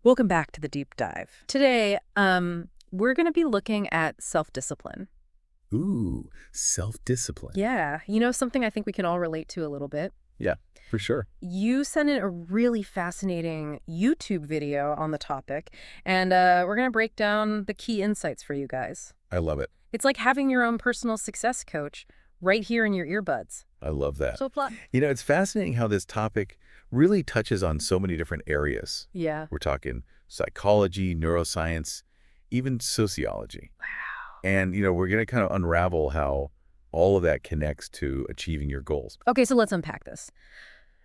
Welcome back to the deep dive. Today, we're going to be looking at self-discipline. Ooh, self-discipline. Yeah, something I think we can all relate to a little bit. Yeah, for sure. You sent in a really fascinating YouTube video on the topic, and we're going to break down the key insights for you guys. I love it. It's like having your own personal success coach right here in your earbuds. I love that. So plot. It's fascinating how this topic really touches on so many different areas. Yeah. We're talking psychology, neuroscience, even sociology. Wow. And, we're going to kind of unravel how all of that connects to achieving your goals. Okay, so let's unpack this.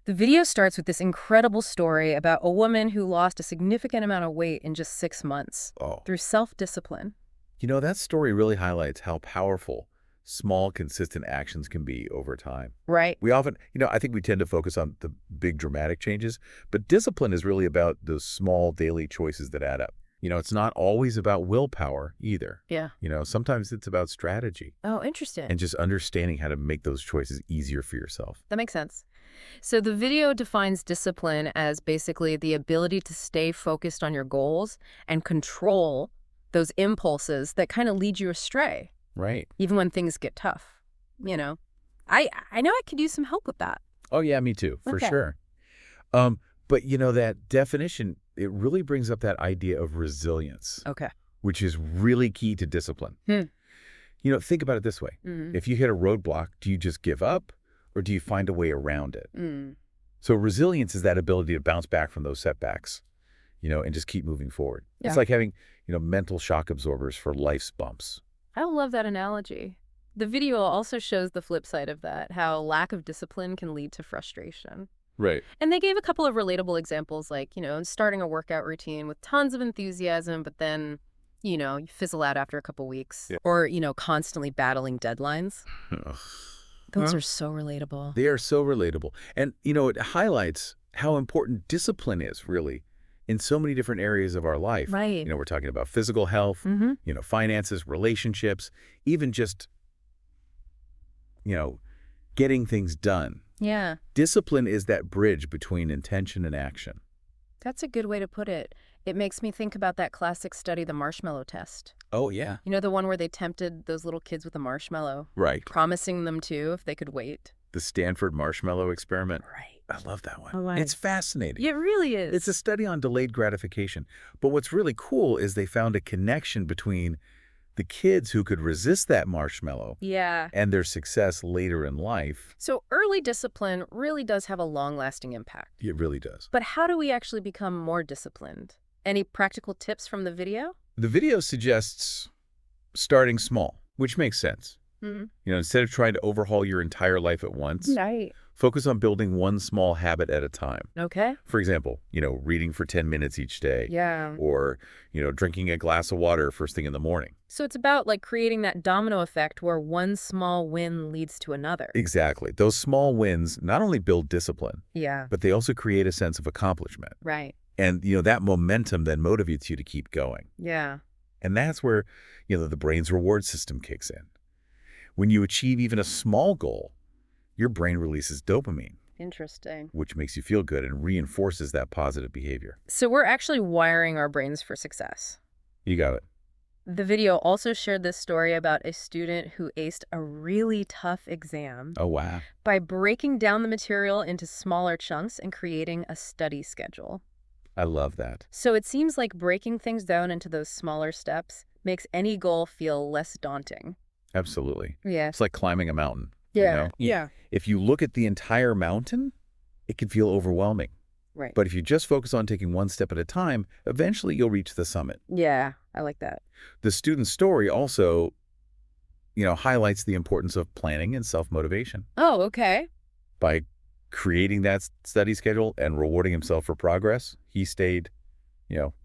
The video starts with this incredible story about a woman who lost a significant amount of weight in just 6 months Oh, through self-discipline. that story really highlights how powerful small, consistent actions can be over time. Right. We often, I think we tend to focus on the big dramatic changes, but discipline is really about those small daily choices that add up. It's not always about willpower either. Yeah. Sometimes it's about strategy Oh, interesting. and just understanding how to make those choices easier for yourself. That makes sense. So the video defines discipline as basically the ability to stay focused on your goals and control those impulses that kind of lead you astray, Right. even when things get tough. I know I could use some help with that. Oh, yeah, me too, for Okay. sure. But that definition, it really brings up that idea of resilience, Okay. which is really key to discipline. Hmm. Think about it this way. Mm. If you hit a roadblock, do you just give up or do you find a way around it? Mm. So resilience is that ability to bounce back from those setbacks, and just keep moving forward. Yeah. It's like having, mental shock absorbers for life's bumps. I love that analogy. The video also shows the flip side of that, how lack of discipline can lead to frustration. Right. And they gave a couple of relatable examples, like, starting a workout routine with tons of enthusiasm, but then, you fizzle out after a couple weeks. Yeah. Or, constantly battling deadlines. Those are so relatable. They are so relatable. And, it highlights how important discipline is, really, in so many different areas of our life. Right. We're talking about physical health, Mm-hmm. finances, relationships, even just, getting things done. Yeah, Discipline is that bridge between intention and action. that's a good way to put it. It makes me think about that classic study, the marshmallow test. Oh, yeah. The one where they tempted those little kids with a marshmallow, Right. promising them to if they could wait. The Stanford marshmallow experiment. Right. I love that one. Oh, right. It's fascinating. It really is. It's a study on delayed gratification. But what's really cool is they found a connection between the kids who could resist that marshmallow Yeah. and their success later in life. So early discipline really does have a long-lasting impact. It really does. But how do we actually become more disciplined? Any practical tips from the video? The video suggests starting small, which makes sense. Mm-hmm. Instead of trying to overhaul your entire life at once, Right. focus on building one small habit at a time. Okay. For example, reading for 10 minutes each day. Yeah. Or, drinking a glass of water first thing in the morning. So it's about like creating that domino effect where one small win leads to another. Exactly. Those small wins not only build discipline, Yeah. but they also create a sense of accomplishment. Right. And, that momentum then motivates you to keep going. Yeah. And that's where, the brain's reward system kicks in. When you achieve even a small goal, your brain releases dopamine, Interesting. which makes you feel good and reinforces that positive behavior. So we're actually wiring our brains for success. You got it. The video also shared this story about a student who aced a really tough exam Oh, wow. by breaking down the material into smaller chunks and creating a study schedule. I love that. So it seems like breaking things down into those smaller steps makes any goal feel less daunting. Absolutely. Yeah. It's like climbing a mountain. Yeah. If you look at the entire mountain, it can feel overwhelming. Right. But if you just focus on taking one step at a time, eventually you'll reach the summit. Yeah, I like that. The student's story also, highlights the importance of planning and self-motivation. Oh, okay. By creating that study schedule and rewarding himself for progress, he stayed,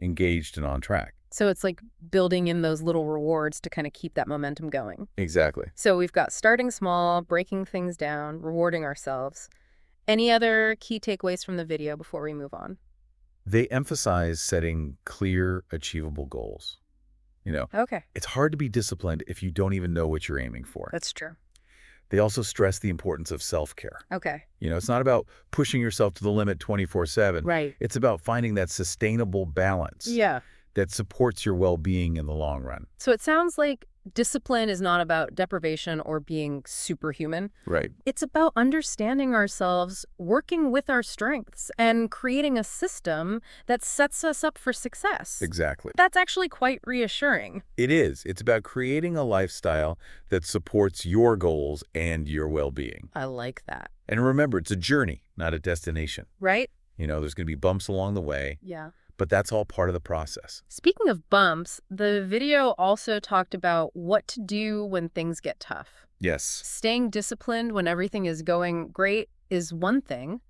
engaged and on track. So it's like building in those little rewards to kind of keep that momentum going. Exactly. So we've got starting small, breaking things down, rewarding ourselves. Any other key takeaways from the video before we move on? They emphasize setting clear, achievable goals. Okay. It's hard to be disciplined if you don't even know what you're aiming for. That's true. They also stress the importance of self-care. Okay. It's not about pushing yourself to the limit 24/7. Right. It's about finding that sustainable balance Yeah. that supports your well-being in the long run. So it sounds like discipline is not about deprivation or being superhuman. Right. It's about understanding ourselves, working with our strengths, and creating a system that sets us up for success. Exactly. That's actually quite reassuring. It is. It's about creating a lifestyle that supports your goals and your well-being. I like that. And remember, it's a journey, not a destination. Right? There's going to be bumps along the way, Yeah. but that's all part of the process. Speaking of bumps, the video also talked about what to do when things get tough. Yes. Staying disciplined when everything is going great is one thing,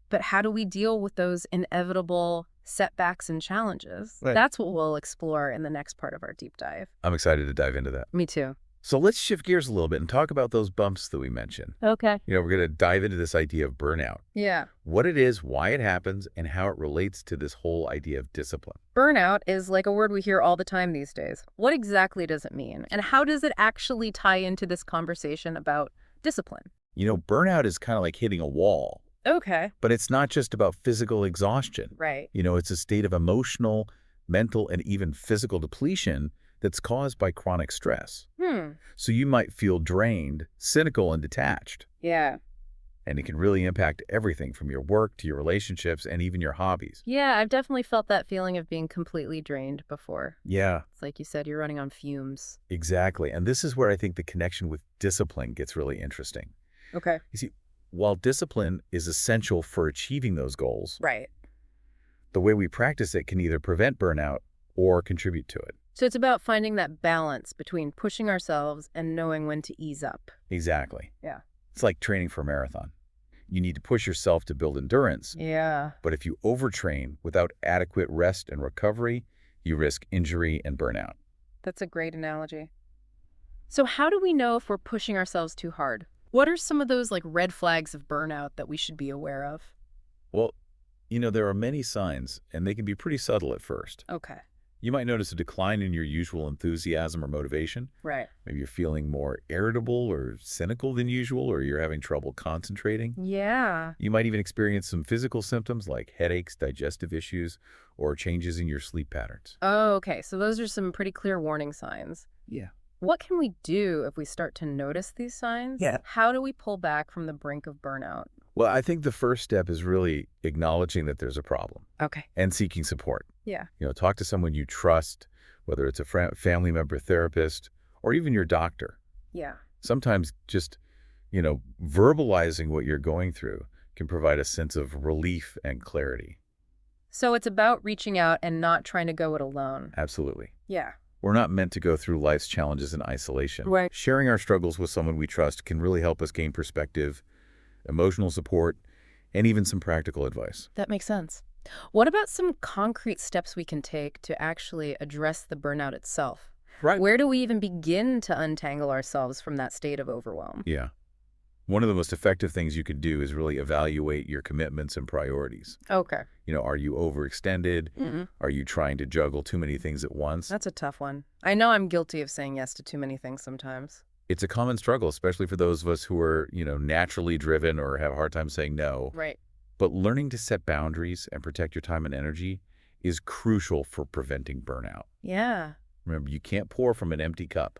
but how do we deal with those inevitable setbacks and challenges? Right. That's what we'll explore in the next part of our deep dive. I'm excited to dive into that. Me too. So let's shift gears a little bit and talk about those bumps that we mentioned. Okay. We're going to dive into this idea of burnout, Yeah. what it is, why it happens, and how it relates to this whole idea of discipline. Burnout is like a word we hear all the time these days. What exactly does it mean? And how does it actually tie into this conversation about discipline? Burnout is kind of like hitting a wall, Okay. but it's not just about physical exhaustion. Right. It's a state of emotional, mental, and even physical depletion that's caused by chronic stress. So you might feel drained, cynical, and detached. Yeah. And it can really impact everything from your work to your relationships and even your hobbies. Yeah, I've definitely felt that feeling of being completely drained before. Yeah, It's like you said, you're running on fumes. exactly. And this is where I think the connection with discipline gets really interesting. Okay. You see, while discipline is essential for achieving those goals, Right. the way we practice it can either prevent burnout or contribute to it. So it's about finding that balance between pushing ourselves and knowing when to ease up. Exactly. Yeah. It's like training for a marathon. You need to push yourself to build endurance, Yeah. but if you overtrain without adequate rest and recovery, you risk injury and burnout. That's a great analogy. So how do we know if we're pushing ourselves too hard? What are some of those red flags of burnout that we should be aware of? Well, there are many signs, and they can be pretty subtle at first. Okay. You might notice a decline in your usual enthusiasm or motivation. Right. Maybe you're feeling more irritable or cynical than usual, or you're having trouble concentrating. Yeah. You might even experience some physical symptoms like headaches, digestive issues, or changes in your sleep patterns. Oh, okay. So those are some pretty clear warning signs. Yeah. What can we do if we start to notice these signs? Yeah. How do we pull back from the brink of burnout? Well, I think the first step is really acknowledging that there's a problem Okay. and seeking support. Yeah. Talk to someone you trust, whether it's a family member, therapist, or even your doctor. Yeah. Sometimes just, verbalizing what you're going through can provide a sense of relief and clarity. So it's about reaching out and not trying to go it alone. Absolutely. Yeah. We're not meant to go through life's challenges in isolation. Right. Sharing our struggles with someone we trust can really help us gain perspective, emotional support, and even some practical advice. That makes sense. What about some concrete steps we can take to actually address the burnout itself? Right. Where do we even begin to untangle ourselves from that state of overwhelm? Yeah. One of the most effective things you can do is really evaluate your commitments and priorities. Okay. Are you overextended? Mm-mm. Are you trying to juggle too many things at once? That's a tough one. I know I'm guilty of saying yes to too many things sometimes. It's a common struggle, especially for those of us who are, naturally driven or have a hard time saying no. Right. But learning to set boundaries and protect your time and energy is crucial for preventing burnout. Yeah. Remember, you can't pour from an empty cup.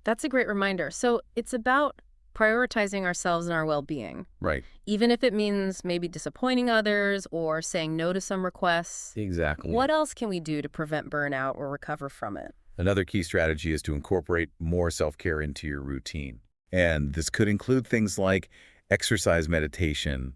That's a great reminder. So it's about prioritizing ourselves and our well-being, Right. even if it means maybe disappointing others or saying no to some requests. Exactly. What else can we do to prevent burnout or recover from it? Another key strategy is to incorporate more self-care into your routine. And this could include things like exercise, meditation,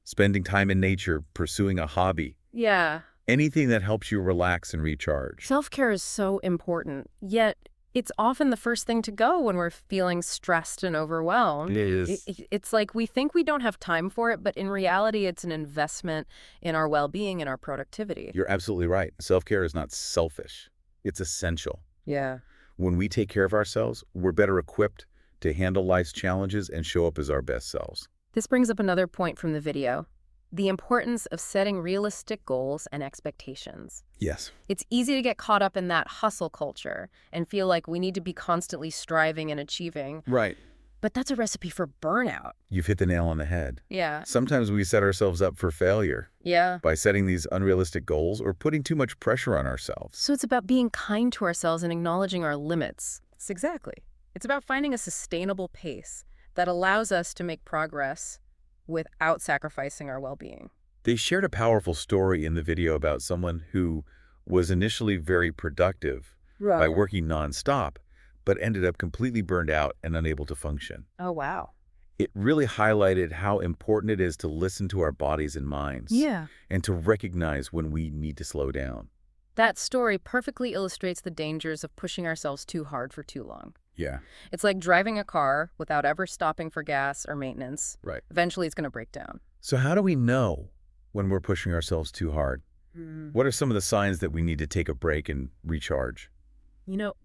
spending time in nature, pursuing a hobby, Yeah. anything that helps you relax and recharge. Self-care is so important, yet it's often the first thing to go when we're feeling stressed and overwhelmed. It's like we think we don't have time for it, but in reality, it's an investment in our well-being and our productivity. You're absolutely right. Self-care is not selfish. It's essential. Yeah. When we take care of ourselves, we're better equipped to handle life's challenges and show up as our best selves. This brings up another point from the video: the importance of setting realistic goals and expectations. Yes. It's easy to get caught up in that hustle culture and feel like we need to be constantly striving and achieving. Right. But that's a recipe for burnout. You've hit the nail on the head. Yeah. Sometimes we set ourselves up for failure Yeah. by setting these unrealistic goals or putting too much pressure on ourselves. So it's about being kind to ourselves and acknowledging our limits. It's exactly. It's about finding a sustainable pace that allows us to make progress without sacrificing our well-being. They shared a powerful story in the video about someone who was initially very productive by Right. working nonstop, but ended up completely burned out and unable to function. Oh, wow. It really highlighted how important it is to listen to our bodies and minds Yeah. and to recognize when we need to slow down. That story perfectly illustrates the dangers of pushing ourselves too hard for too long. Yeah, It's like driving a car without ever stopping for gas or maintenance. right. Eventually, it's going to break down. So how do we know when we're pushing ourselves too hard? Mm. What are some of the signs that we need to take a break and recharge?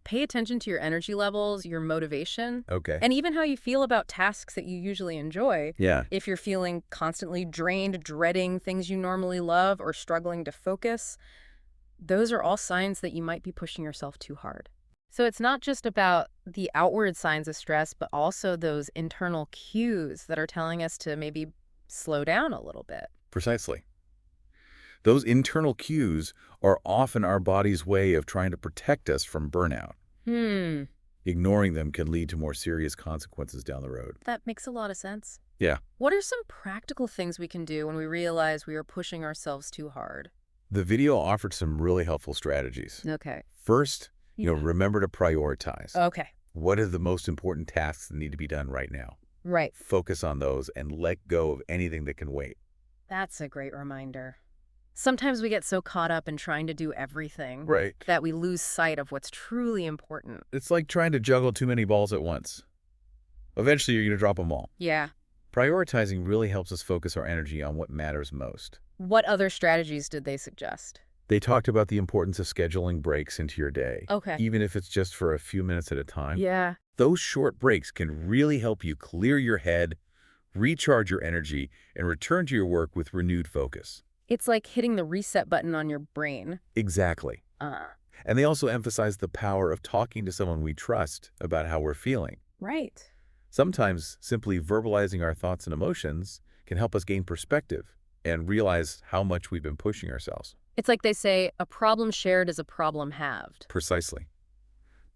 Pay attention to your energy levels, your motivation, Okay. and even how you feel about tasks that you usually enjoy. Yeah. If you're feeling constantly drained, dreading things you normally love, or struggling to focus, those are all signs that you might be pushing yourself too hard. So it's not just about the outward signs of stress, but also those internal cues that are telling us to maybe slow down a little bit. Precisely. Those internal cues are often our body's way of trying to protect us from burnout. Ignoring them can lead to more serious consequences down the road. That makes a lot of sense. Yeah. What are some practical things we can do when we realize we are pushing ourselves too hard? The video offered some really helpful strategies. Okay. First, remember to prioritize. Okay. What are the most important tasks that need to be done right now? Right. Focus on those and let go of anything that can wait. That's a great reminder. Sometimes we get so caught up in trying to do everything Right. that we lose sight of what's truly important. It's like trying to juggle too many balls at once. Eventually, you're going to drop them all. Yeah. Prioritizing really helps us focus our energy on what matters most. What other strategies did they suggest? They talked about the importance of scheduling breaks into your day, Okay. even if it's just for a few minutes at a time. Yeah. Those short breaks can really help you clear your head, recharge your energy, and return to your work with renewed focus. It's like hitting the reset button on your brain. Exactly. And they also emphasize the power of talking to someone we trust about how we're feeling. Right. Sometimes simply verbalizing our thoughts and emotions can help us gain perspective and realize how much we've been pushing ourselves. It's like they say, a problem shared is a problem halved. Precisely.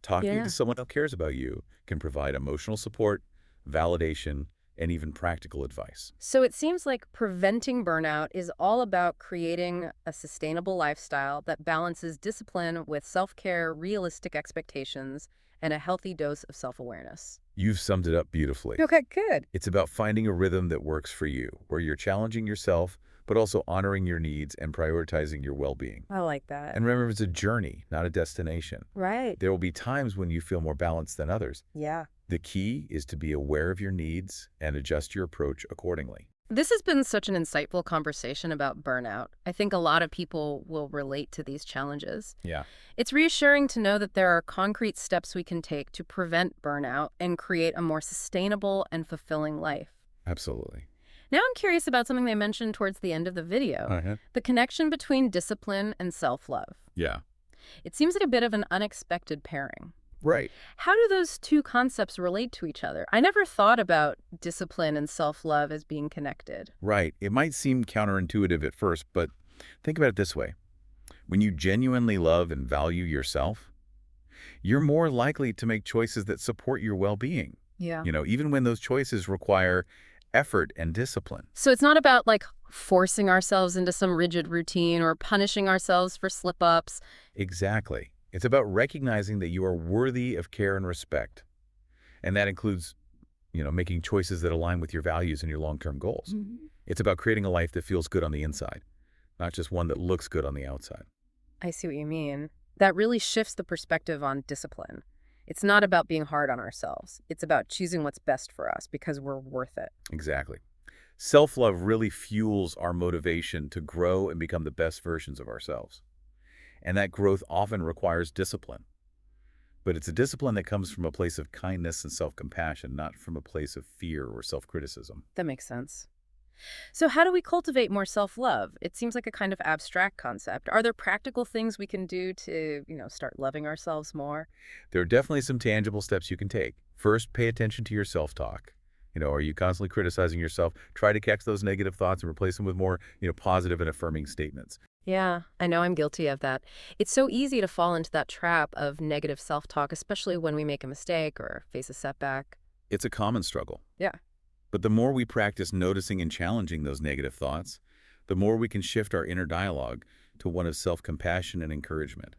Talking to someone who cares about you can provide emotional support, validation, and even practical advice. So it seems like preventing burnout is all about creating a sustainable lifestyle that balances discipline with self-care, realistic expectations, and a healthy dose of self-awareness. You've summed it up beautifully. Okay, good. It's about finding a rhythm that works for you, where you're challenging yourself, but also honoring your needs and prioritizing your well-being. I like that. And remember, it's a journey, not a destination. Right. There will be times when you feel more balanced than others. Yeah. The key is to be aware of your needs and adjust your approach accordingly. This has been such an insightful conversation about burnout. I think a lot of people will relate to these challenges. Yeah. It's reassuring to know that there are concrete steps we can take to prevent burnout and create a more sustainable and fulfilling life. Absolutely. Now I'm curious about something they mentioned towards the end of the video, the connection between discipline and self-love. Yeah. It seems like a bit of an unexpected pairing. Right. How do those two concepts relate to each other? I never thought about discipline and self-love as being connected. Right. It might seem counterintuitive at first, but think about it this way. When you genuinely love and value yourself, you're more likely to make choices that support your well-being. Yeah. Even when those choices require effort and discipline. So it's not about forcing ourselves into some rigid routine or punishing ourselves for slip-ups. Exactly. It's about recognizing that you are worthy of care and respect. And that includes, making choices that align with your values and your long-term goals. It's about creating a life that feels good on the inside, not just one that looks good on the outside. I see what you mean. That really shifts the perspective on discipline. It's not about being hard on ourselves. It's about choosing what's best for us because we're worth it. Exactly. Self-love really fuels our motivation to grow and become the best versions of ourselves. And that growth often requires discipline. But it's a discipline that comes from a place of kindness and self-compassion, not from a place of fear or self-criticism. That makes sense. So how do we cultivate more self-love? It seems like a kind of abstract concept. Are there practical things we can do to, start loving ourselves more? There are definitely some tangible steps you can take. First, pay attention to your self-talk. Are you constantly criticizing yourself? Try to catch those negative thoughts and replace them with more, positive and affirming statements. Yeah, I know I'm guilty of that. It's so easy to fall into that trap of negative self-talk, especially when we make a mistake or face a setback. It's a common struggle. Yeah. But the more we practice noticing and challenging those negative thoughts, the more we can shift our inner dialogue to one of self-compassion and encouragement.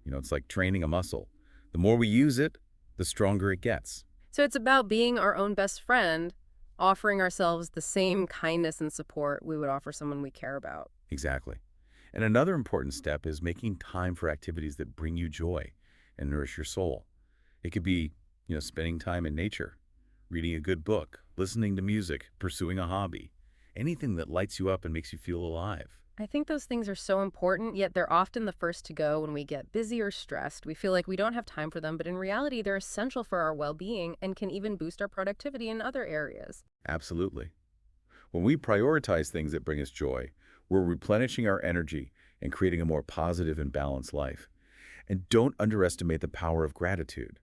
It's like training a muscle. The more we use it, the stronger it gets. So it's about being our own best friend, offering ourselves the same kindness and support we would offer someone we care about. Exactly. And another important step is making time for activities that bring you joy and nourish your soul. It could be, spending time in nature, reading a good book, listening to music, pursuing a hobby, anything that lights you up and makes you feel alive. I think those things are so important, yet they're often the first to go when we get busy or stressed. We feel like we don't have time for them, but in reality, they're essential for our well-being and can even boost our productivity in other areas. Absolutely. When we prioritize things that bring us joy, we're replenishing our energy and creating a more positive and balanced life. And don't underestimate the power of gratitude.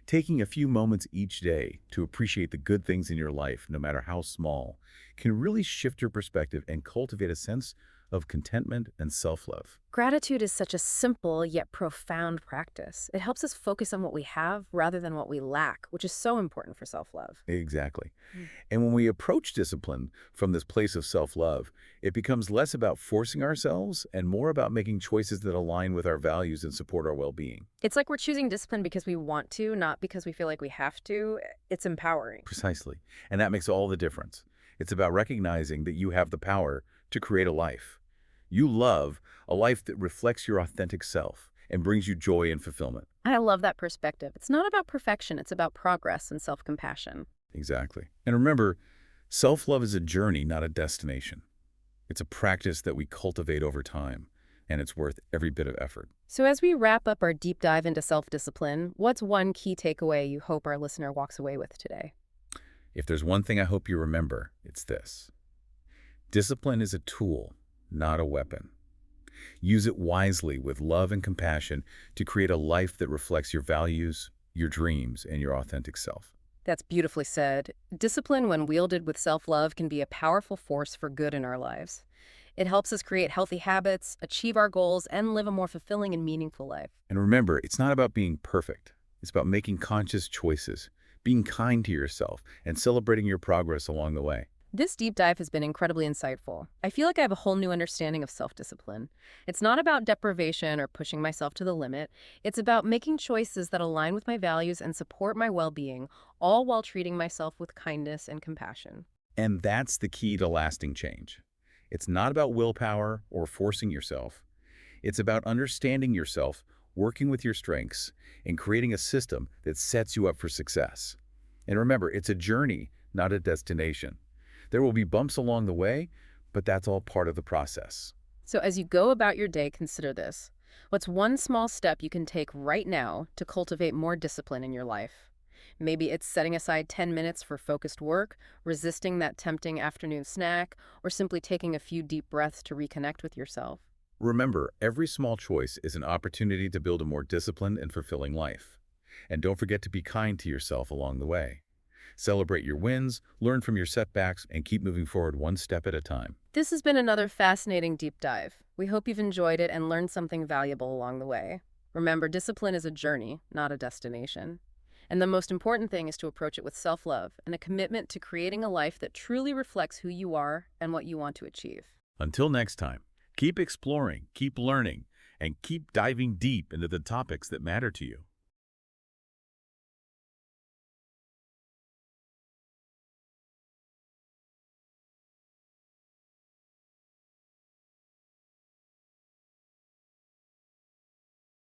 Taking a few moments each day to appreciate the good things in your life, no matter how small, can really shift your perspective and cultivate a sense of contentment and self-love. Gratitude is such a simple yet profound practice. It helps us focus on what we have rather than what we lack, which is so important for self-love. Exactly. Mm. And when we approach discipline from this place of self-love, it becomes less about forcing ourselves and more about making choices that align with our values and support our well-being. It's like we're choosing discipline because we want to, not because we feel like we have to. It's empowering. Precisely. And that makes all the difference. It's about recognizing that you have the power to create a life you love, a life that reflects your authentic self and brings you joy and fulfillment. I love that perspective. It's not about perfection, it's about progress and self-compassion. Exactly. And remember, self-love is a journey, not a destination. It's a practice that we cultivate over time, and it's worth every bit of effort. So as we wrap up our deep dive into self-discipline, what's one key takeaway you hope our listener walks away with today? If there's one thing I hope you remember, it's this. Discipline is a tool, not a weapon. Use it wisely with love and compassion to create a life that reflects your values, your dreams, and your authentic self. That's beautifully said. Discipline, when wielded with self-love, can be a powerful force for good in our lives. It helps us create healthy habits, achieve our goals, and live a more fulfilling and meaningful life. And remember, it's not about being perfect. It's about making conscious choices, being kind to yourself, and celebrating your progress along the way. This deep dive has been incredibly insightful. I feel like I have a whole new understanding of self-discipline. It's not about deprivation or pushing myself to the limit. It's about making choices that align with my values and support my well-being, all while treating myself with kindness and compassion. And that's the key to lasting change. It's not about willpower or forcing yourself. It's about understanding yourself, working with your strengths, and creating a system that sets you up for success. And remember, it's a journey, not a destination. There will be bumps along the way, but that's all part of the process. So as you go about your day, consider this. What's one small step you can take right now to cultivate more discipline in your life? Maybe it's setting aside 10 minutes for focused work, resisting that tempting afternoon snack, or simply taking a few deep breaths to reconnect with yourself. Remember, every small choice is an opportunity to build a more disciplined and fulfilling life. And don't forget to be kind to yourself along the way. Celebrate your wins, learn from your setbacks, and keep moving forward one step at a time. This has been another fascinating deep dive. We hope you've enjoyed it and learned something valuable along the way. Remember, discipline is a journey, not a destination. And the most important thing is to approach it with self-love and a commitment to creating a life that truly reflects who you are and what you want to achieve. Until next time, keep exploring, keep learning, and keep diving deep into the topics that matter to you.